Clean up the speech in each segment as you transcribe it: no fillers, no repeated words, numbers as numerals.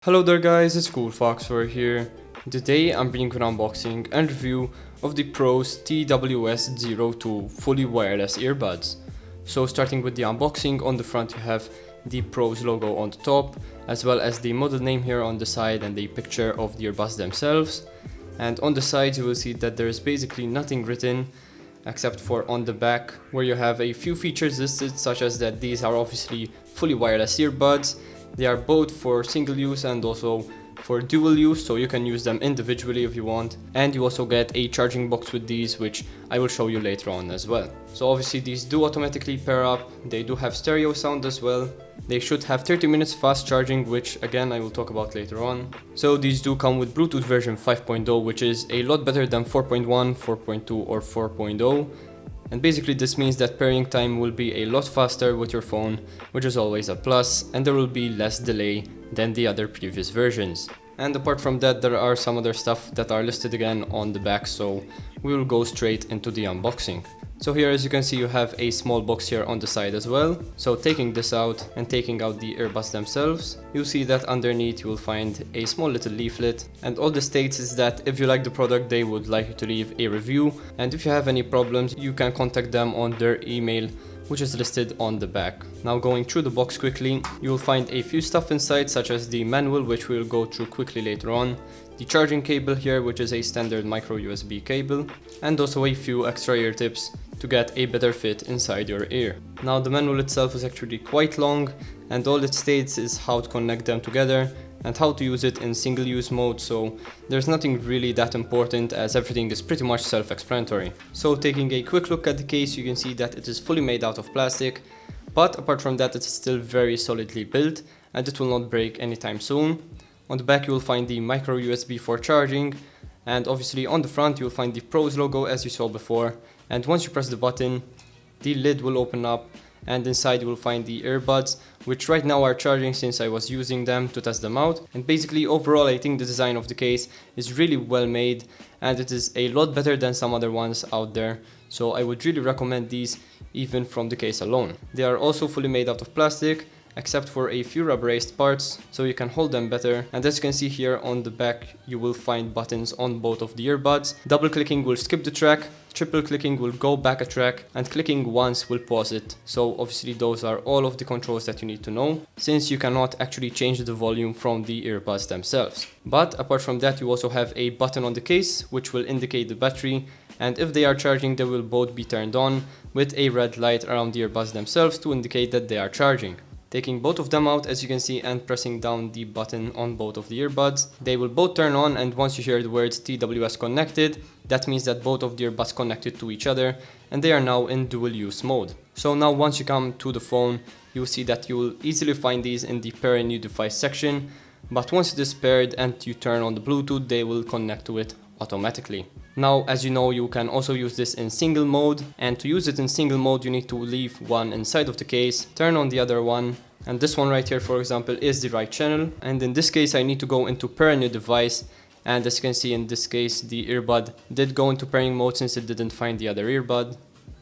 Hello there guys, it's CoolFox over here. Today I'm bringing an unboxing and review of the Proze TWS-02 fully wireless earbuds. So starting with the unboxing, on the front you have the Proze logo on the top, as well as the model name here on the side and the picture of the earbuds themselves. And on the sides you will see that there is basically nothing written except for on the back, where you have a few features listed, such as that these are obviously fully wireless earbuds. They are both for single use and also for dual use, so you can use them individually if you want. And you also get a charging box with these, which I will show you later on as well. So obviously these do automatically pair up. They do have stereo sound as well. They should have 30 minutes fast charging, which again I will talk about later on. So these do come with Bluetooth version 5.0, which is a lot better than 4.1, 4.2 or 4.0. And basically this means that pairing time will be a lot faster with your phone, which is always a plus, and there will be less delay than the other previous versions. And apart from that, there are some other stuff that are listed again on the back, so we will go straight into the unboxing. So here, as you can see, you have a small box here on the side as well. So taking this out and taking out the earbuds themselves, you'll see that underneath you will find a small little leaflet, and all this states is that if you like the product, they would like you to leave a review, and if you have any problems you can contact them on their email, which is listed on the back. Now going through the box quickly, you will find a few stuff inside, such as the manual, which we will go through quickly later on, the charging cable here, which is a standard micro USB cable, and also a few extra ear tips to get a better fit inside your ear. Now the manual itself is actually quite long, and all it states is how to connect them together and how to use it in single use mode, so there's nothing really that important, as everything is pretty much self-explanatory. So taking a quick look at the case, you can see that it is fully made out of plastic, but apart from that it's still very solidly built and it will not break anytime soon. On the back you will find the micro USB for charging, and obviously on the front you will find the Proze logo as you saw before, and once you press the button the lid will open up, and inside you will find the earbuds, which right now are charging since I was using them to test them out. And basically overall I think the design of the case is really well made, and it is a lot better than some other ones out there, so I would really recommend these even from the case alone. They are also fully made out of plastic, except for a few rubberized parts, so you can hold them better. And as you can see here on the back you will find buttons on both of the earbuds. Double clicking will skip the track, triple clicking will go back a track, and clicking once will pause it. So obviously those are all of the controls that you need to know, since you cannot actually change the volume from the earbuds themselves. But apart from that you also have a button on the case which will indicate the battery, and if they are charging they will both be turned on with a red light around the earbuds themselves to indicate that they are charging. Taking both of them out, as you can see, and pressing down the button on both of the earbuds, they will both turn on, and once you hear the words TWS connected, that means that both of the earbuds connected to each other and they are now in dual use mode. So now once you come to the phone, you will see that you will easily find these in the pair a new device section, but once it is paired and you turn on the Bluetooth, they will connect to it automatically. Now, as you know, you can also use this in single mode, and to use it in single mode you need to leave one inside of the case, turn on the other one, and this one right here for example is the right channel, and in this case I need to go into pair a new device, and as you can see in this case the earbud did go into pairing mode since it didn't find the other earbud,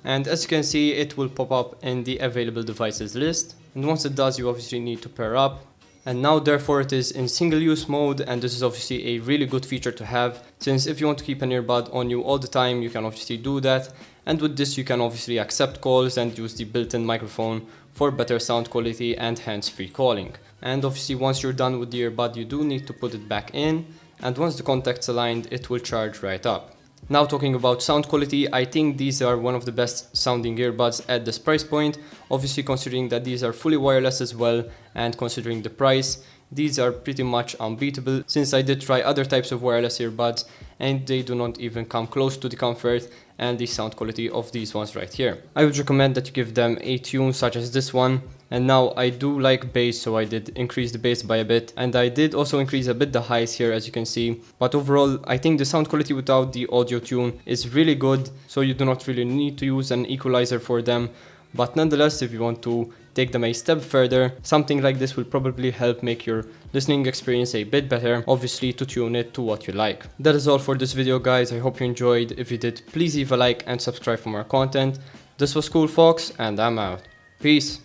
and as you can see it will pop up in the available devices list, and once it does you obviously need to pair up. And now therefore it is in single use mode, and this is obviously a really good feature to have, since if you want to keep an earbud on you all the time you can obviously do that, and with this you can obviously accept calls and use the built-in microphone for better sound quality and hands-free calling. And obviously once you're done with the earbud you do need to put it back in, and once the contact's aligned it will charge right up. Now talking about sound quality, I think these are one of the best sounding earbuds at this price point, obviously considering that these are fully wireless as well, and considering the price, these are pretty much unbeatable, since I did try other types of wireless earbuds and they do not even come close to the comfort and the sound quality of these ones right here. I would recommend that you give them a tune such as this one. And now I do like bass, so I did increase the bass by a bit, and I did also increase a bit the highs here as you can see. But overall I think the sound quality without the audio tune is really good, so you do not really need to use an equalizer for them. But nonetheless, if you want to take them a step further, something like this will probably help make your listening experience a bit better, obviously to tune it to what you like. That is all for this video guys, I hope you enjoyed. If you did, please leave a like and subscribe for more content. This was CoolFox and I'm out. Peace.